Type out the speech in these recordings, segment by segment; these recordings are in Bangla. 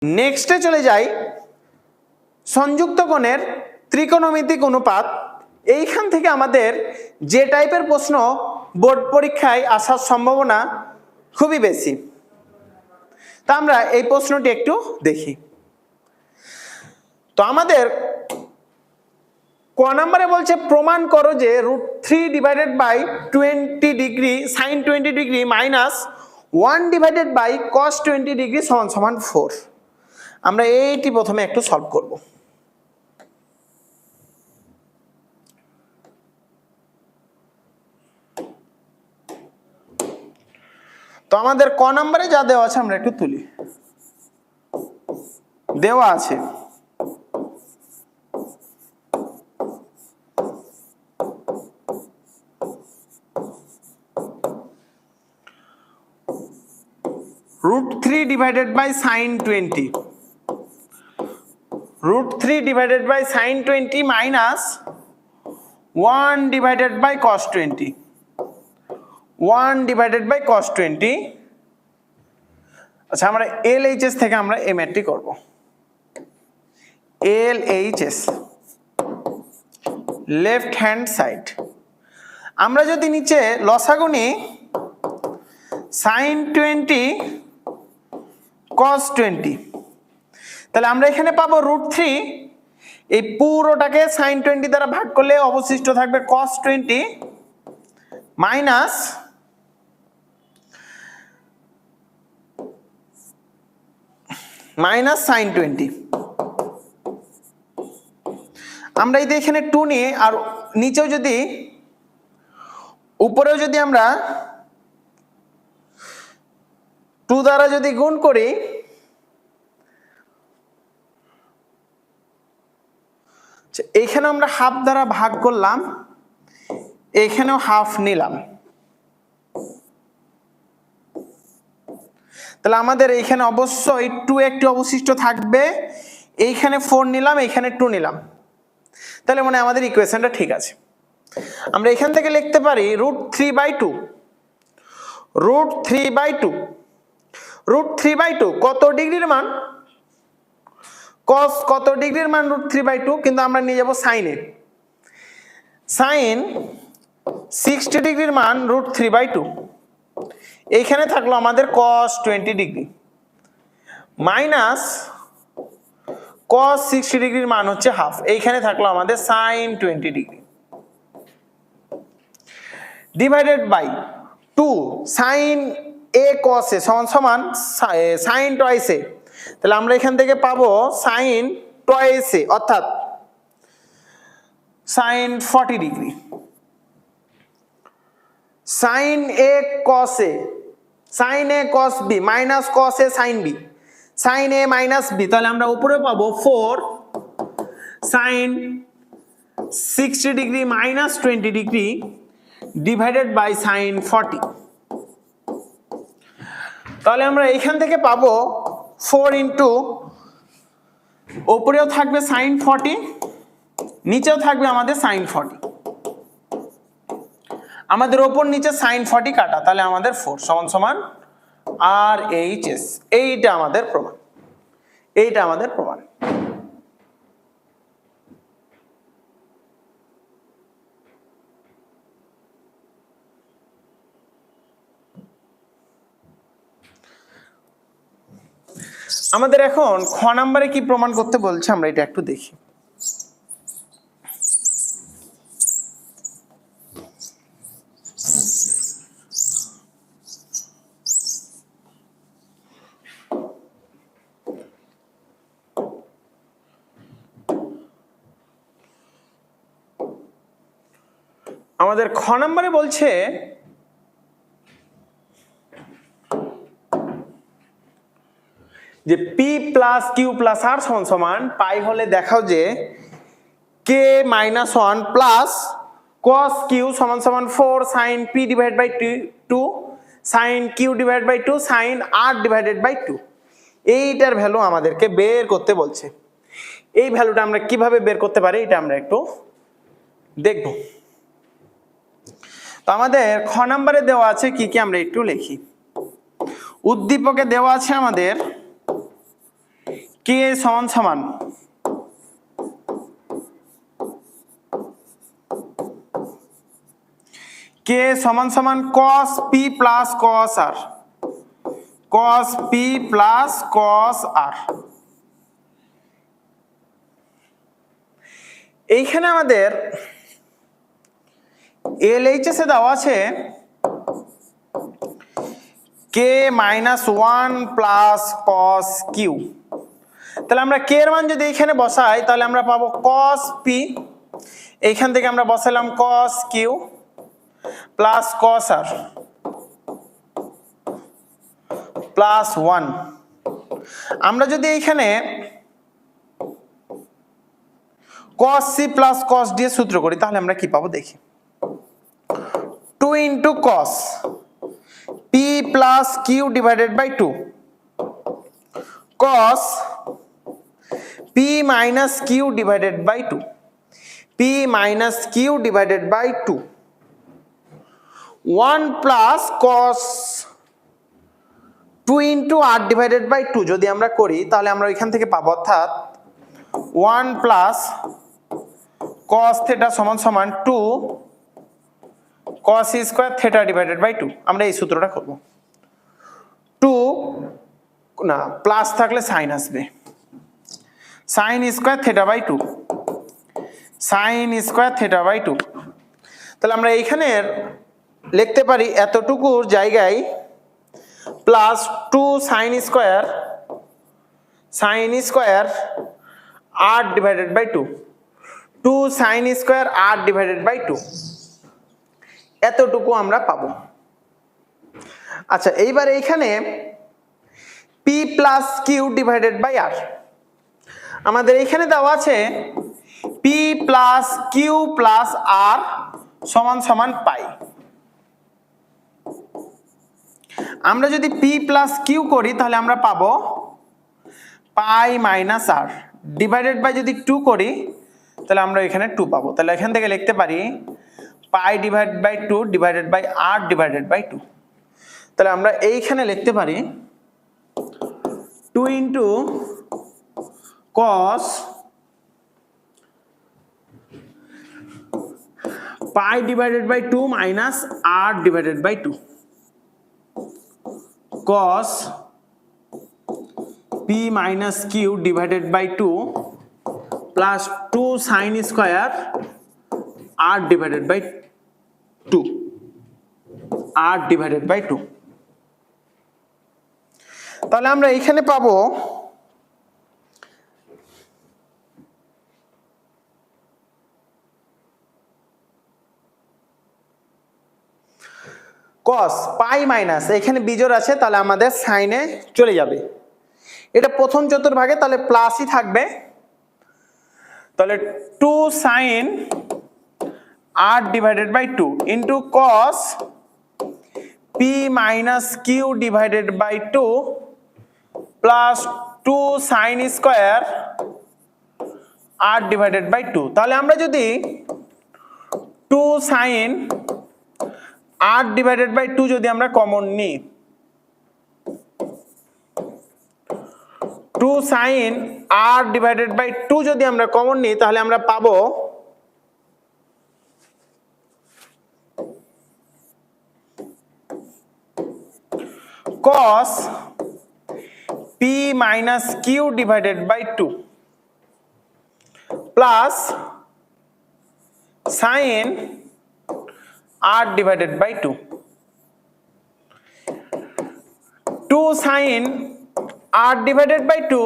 নেক্সটে চলে যাই সংযুক্ত কোণের ত্রিকোণমিতিক অনুপাত। এইখান থেকে আমাদের যে টাইপের প্রশ্ন বোর্ড পরীক্ষায় আসার সম্ভাবনা খুবই বেশি। তা আমরা এই প্রশ্নটি একটু দেখি। তো আমাদের ক নম্বরে বলছে প্রমাণ করো যে √3/20 degree sin 20 degree minus 1/cos 20 degree সমান 4। আমরা এইটি প্রথমে একটু সলভ করব। তো আমাদের ক নম্বরে যা দেওয়া আছে আমরা একটু তুলি। দেওয়া আছে √3/sin 20 √3/sin 20 minus 1/cos 20 1/cos 20। আচ্ছা, আমরা LHS থেকে আমরা এই ম্যাথটি করব। LHS left hand side. আমরা যদি নিচে লসাগু নিই sin 20 cos 20, তাহলে আমরা এখানে পাবো √3। এই পুরোটাকে sin 20 দ্বারা ভাগ করলে অবশিষ্ট থাকবে cos 20 মাইনাস sin 20। আমরা এই এখানে 2 নিয়ে আর নিচেও যদি উপরেও যদি আমরা 2 দ্বারা যদি গুণ করি, এইখানে আমরা হাফ দ্বারা ভাগ করলাম, এইখানেও হাফ নিলাম, তাহলে আমাদের এইখানে অবশ্যই 2 একটি অবশিষ্ট থাকবে। এইখানে 4 নিলাম, এইখানে 2 নিলাম, তাহলে মানে আমাদের ইকুয়েশনটা ঠিক আছে। আমরা এখান থেকে লিখতে পারি √3/2 কত ডিগ্রির মান, cos কত ডিগ্রির মান √3/2, কিন্তু আমরা নিয়ে যাব সাইনে। sin 60 ডিগ্রির মান √3/2। এইখানে থাকলো আমাদের cos 20 ডিগ্রি মাইনাস cos 60 ডিগ্রির মান হচ্ছে হাফ। এইখানে থাকলো আমাদের sin 20 degree divided by 2 sin a cos a সমান sin twice a। তাহলে আমরা এখান থেকে পাবো sin twice a অর্থাৎ sin 40 degree. sin a cos a sin a cos b minus cos a sin b sin a minus b, তাহলে আমরা উপরে পাবো 4 sin 60 degree minus 20 degree divided by sin 40। তাহলে আমরা এইখান থেকে পাবো 4 ইন্টু উপরেও থাকবে sin 40, নিচেও থাকবে আমাদের sin 40। আমাদের ওপর নিচে sin 40 কাটা, তাহলে আমাদের 4 সমান RHS। এইটা আমাদের প্রমাণ, এইটা আমাদের প্রমাণ। আমাদের এখন খ নম্বরে কি প্রমাণ করতে বলছে আমরা এটা একটু দেখি। আমাদের খ নম্বরে বলছে যে p plus q plus r সমান পাই হলে দেখাও যে k minus 1 plus cos q সমান 4 sin p divide by 2 sin কিউ divide by 2 sin r divided by 2। এইটার ভ্যালু আমাদেরকে বের করতে বলছে। এই ভ্যালুটা আমরা কিভাবে বের করতে পারি এটা আমরা একটু দেখব। তো আমাদের খ নম্বরে দেওয়া আছে কি কি আমরা একটু লিখি। উদ্দীপকে দেওয়া আছে আমাদের কে সমান সমান কে সমান সমান cos p plus cos r, cos p plus cos r। এইখানে আমাদের LHS এ দেওয়া আছে k minus 1 plus cos q। তাহলে আমরা k এর মান যদি এখানে বসাই তাহলে আমরা পাবো cos p, এইখান থেকে আমরা বসালাম cos q plus cos r plus 1। আমরা যদি এইখানে cos c plus cos d এর সূত্র করি তাহলে আমরা কি পাবো দেখি। 2 into cos p plus q divided by 2 cos p minus q divided by 2 p minus q divided by 2 1 plus cos 2 into r divided by 2 যদি আমরা করি তাহলে আমরা এখান থেকে পাবো অর্থাৎ 1 plus cos theta সমান সমান 2 cos square theta divided by 2। আমরা এই সূত্রটা করব। 2 না প্লাস থাকলে sin আসবে, sin square theta by 2, sin square theta by 2। তাহলে আমরা এইখানে লিখতে পারি এতটুকুর জায়গায় plus 2 sin square r divided by 2, 2 sin square r divided by 2, এতটুকু আমরা পাবো। আচ্ছা এইবার এইখানে p plus q divided by r, আমাদের এইখানে দেওয়া আছে p plus q plus r সমান সমান পাই। আমরা যদি p plus q করি তাহলে আমরা পাবো পাই মাইনাস r ডিভাইডেড বাই যদি 2 করি তাহলে আমরা এখানে 2 পাবো। তাহলে এখান থেকে লিখতে পারি pi divided by 2 divided by r divided by 2। তাহলে আমরা এইখানে লিখতে পারি 2 into cos pi divided by 2 minus r divided by 2 cos p minus q divided by 2 plus 2 sin square r divided by 2, r divided by 2। তাহলে আমরা এইখানে পাবো cos পাই মাইনাস এখানে বিজোড় আছে তাহলে আমাদের সাইনে চলে যাবে, এটা প্রথম চতুর্ভাগে তাহলে প্লাসই থাকবে। তাহলে 2 sin r divided by 2 into cos p minus q divided by 2 plus 2 sin square r divided by 2। তাহলে আমরা যদি 2 sin r divided by 2 যদি আমরা কমন নিই, 2 sin r divided by 2 যদি আমরা কমন নিই তাহলে আমরা পাবো cos p minus q divided by 2 plus sin r divided by 2, 2 sin r divided by 2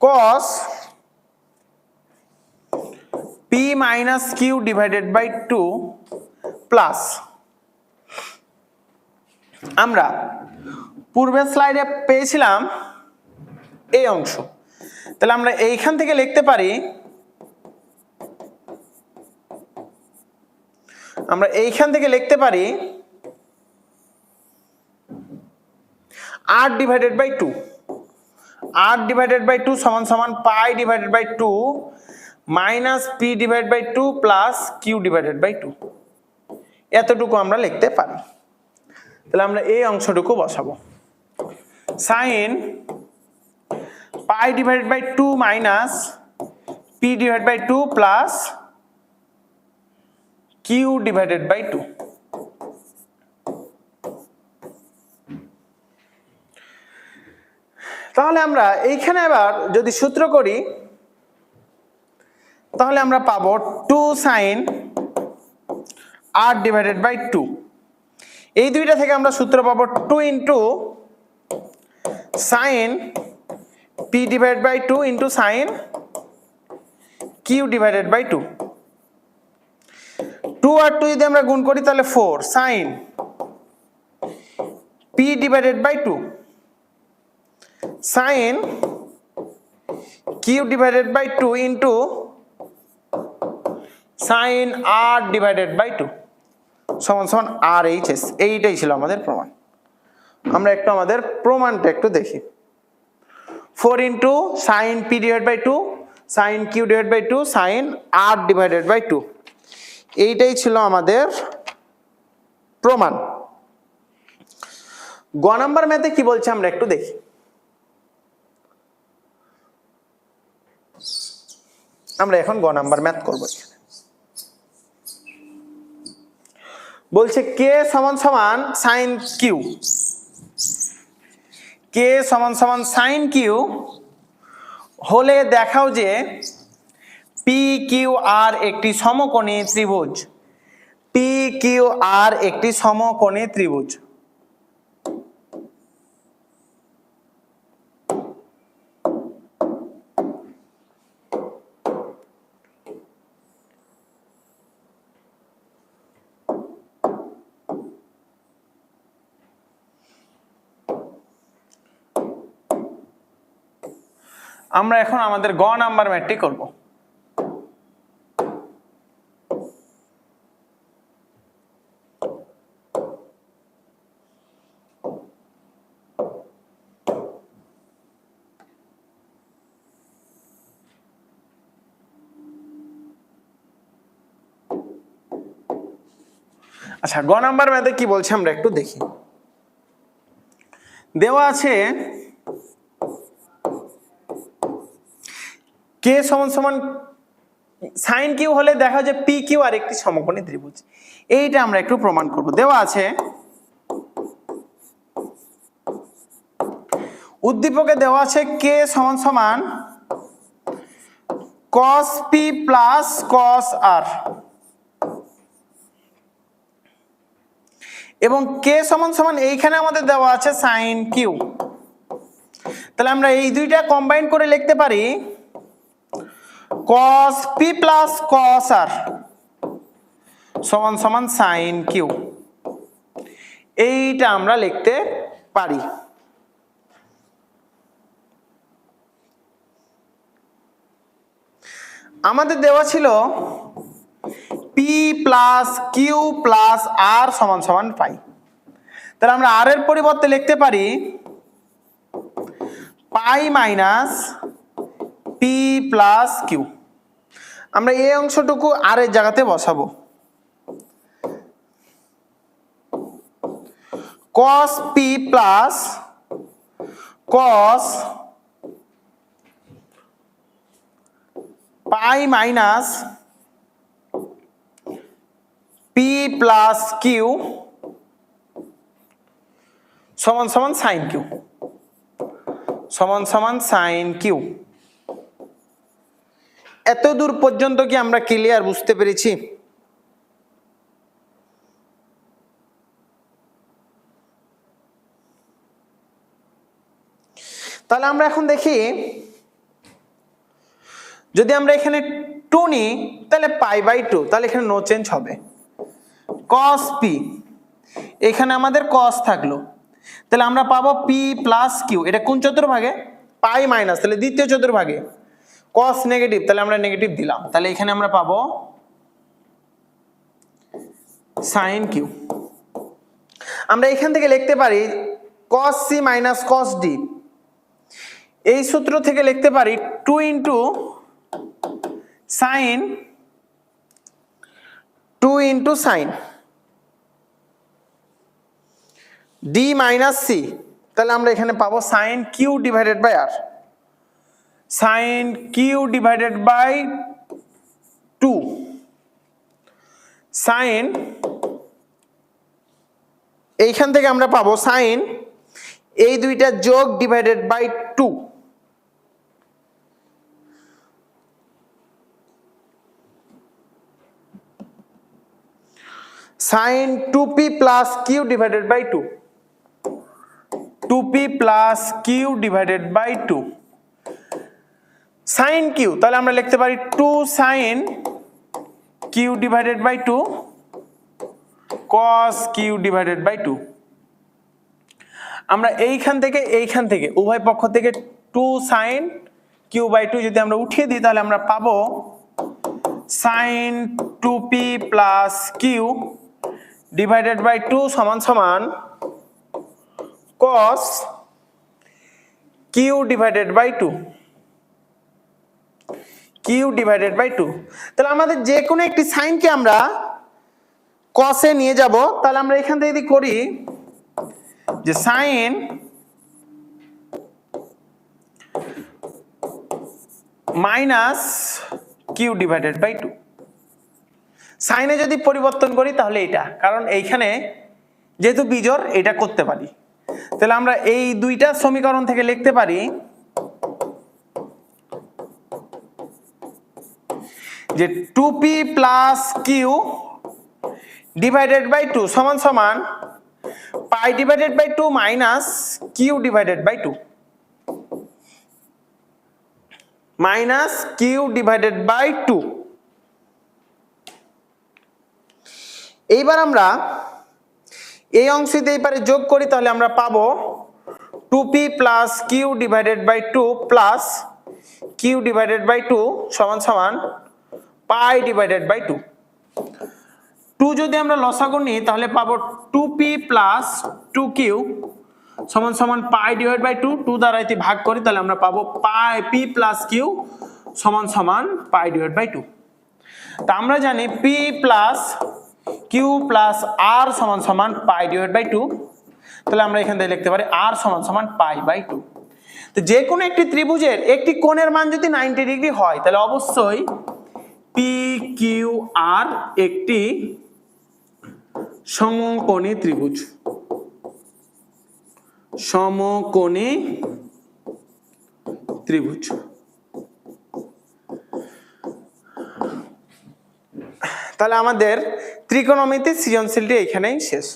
cos p minus q divided by 2 plus আমরা পূর্বের স্লাইডে পেয়েছিলাম এই অংশ, তাহলে আমরা এইখান থেকে লিখতে পারি r divided by 2, r divided by 2 সমান সমান পাই divided by 2 minus p divided by 2 plus q divided by 2, এতটুকু আমরা লিখতে পারি। তাহলে আমরা এই অংশটুকু বসাবো sin pi divided by 2 minus p divided by 2 plus q divided by 2। তাহলে আমরা এইখানে এবার যদি সূত্র করি তাহলে আমরা পাবো 2 sin r ডিভাইডেড বাই 2। এই দুইটা থেকে আমরা সূত্র পাবো 2 into sin p divided by 2 into sin q divided by 2। 2 আর 2 যদি আমরা গুণ করি তাহলে 4 sin p divided by 2 sin q divided by 2 into sin r divided by 2 সমান সমান RHS। এইটাই ছিল আমাদের প্রমাণ। আমরা একটু আমাদের প্রমাণটা একটু দেখি। 4 into sin p divided by 2 sin q divided by 2 sin r divided by 2। এইটাই ছিল আমাদের প্রমাণ। গ নাম্বার ম্যাথে কি বলছে আমরা একটু দেখি। আমরা এখন গ নাম্বার ম্যাথ করব। বলছে k সমান সমান sin q, k সমান সমান sin q হলে দেখাও যে PQR একটি সমকোণী ত্রিভুজ। PQR একটি সমকোণী ত্রিভুজ। আমরা এখন আমাদের গ নাম্বার ম্যাথটি করব। আচ্ছা, গ নাম্বার ম্যাথে কি বলছে আমরা একটু দেখি। দেওয়া আছে k সমান সমান sin q হলে দেখা যায় PQR একটি সমকোণী ত্রিভুজ। এইটা আমরা একটু প্রমাণ করব। দেওয়া আছে উদ্দীপকে দেওয়া আছে k সমান সমান cos p plus cos r এবং k সমান সমান এইখানে আমাদের দেওয়া আছে sin q। তাহলে আমরা এই দুইটা কম্বাইন করে লিখতে পারি cos p plus cos r সমান সমান sin q। এইটা আমরা লিখতে পারি। আমাদের দেওয়া ছিল p plus q plus r সমান সমান পাই। তাহলে আমরা r এর পরিবর্তে লিখতে পারি পাই মাইনাস p প্লাস q। আমরা এই অংশটুকু r এর জায়গাতে বসাবো। cos p প্লাস cos পাই মাইনাস p প্লাস q সমান সমান sin q সমান সমান sin q। এত দূর পর্যন্ত কি আমরা ক্লিয়ার বুঝতে পেরেছি? তাহলে আমরা এখন দেখি, যদি আমরা এখানে 2 নিই তাহলে পাই বাই 2, তাহলে এখানে নো চেঞ্জ হবে। cos p এখানে আমাদের cos থাকলো, তাহলে আমরা পাবো p প্লাস q। এটা কোন চতুর্ভাগে? পাই মাইনাস, তাহলে দ্বিতীয় চতুর্ভাগে। cos নেগেটিভ, তাহলে আমরা নেগেটিভ দিলাম, তাহলে এখানে আমরা পাবো sin q। আমরা এখান থেকে লিখতে পারি cos c minus cos d। এই সূত্র থেকে লিখতে পারি 2 into sin 2 into sin d minus c, তাহলে আমরা এখানে পাবো sine q divided by r, sine q divided by 2 sine, এইখান থেকে আমরা পাবো সাইন এই দুইটা যোগ divided by 2, sine 2p plus q divided by 2, 2p plus q divided by 2 sine q, তাহলে আমরা লিখতে পারি 2 sine q divided by 2 cos q divided by 2। আমরা এইখান থেকে উভয় পক্ষ থেকে 2 সাইন কিউ বাই 2 যদি আমরা উঠিয়ে দিই তাহলে আমরা পাবো sine 2p plus q divided by 2 সমান সমান cos q divided by 2, q divided by 2। তাহলে আমাদের যে কোনো একটি সাইনকে আমরা cos এ নিয়ে যাব, তাহলে আমরা এখান থেকে যদি করি যে sine minus q divided by 2, সাইনে যদি পরিবর্তন করি তাহলে এটা, কারণ এইখানে যেহেতু বিজোড় এটা করতে পারি, তাহলে আমরা এই দুইটা সমীকরণ থেকে লিখতে পারি যে 2p plus q divided by 2 সমান সমান pi divided by 2 minus q divided by 2, minus q divided by 2। এইবার আমরা এই অংশ দিয়ে এই পারে যোগ করি তাহলে আমরা পাবো 2p plus q divided by 2 plus q divided by 2 সমান সমান পাই ডিভাইডেড বাই 2। 2 যদি আমরা লসাগু নিই তাহলে পাবো 2p প্লাস 2q সমান সমান পাই ডিভাইড বাই 2, 2 দ্বারা এটি ভাগ করি তাহলে আমরা পাবো পাই p প্লাস q সমান সমান পাই ডিভাইড বাই 2। তা আমরা জানি p plus q plus r সমান সমান পাই ডিভাইড বাই 2, তাহলে আমরা এখান থেকে লিখতে পারি r সমান সমান পাই বাই 2। তো যে কোনো একটি ত্রিভুজের একটি কোণের মান যদি 90 ডিগ্রি হয় তাহলে অবশ্যই p q r একটি সমকোণী ত্রিভুজ, সমকোণী ত্রিভুজ। তাহলে আমাদের ত্রিকোণমিতির সৃজনশীলটি এখানেই শেষ।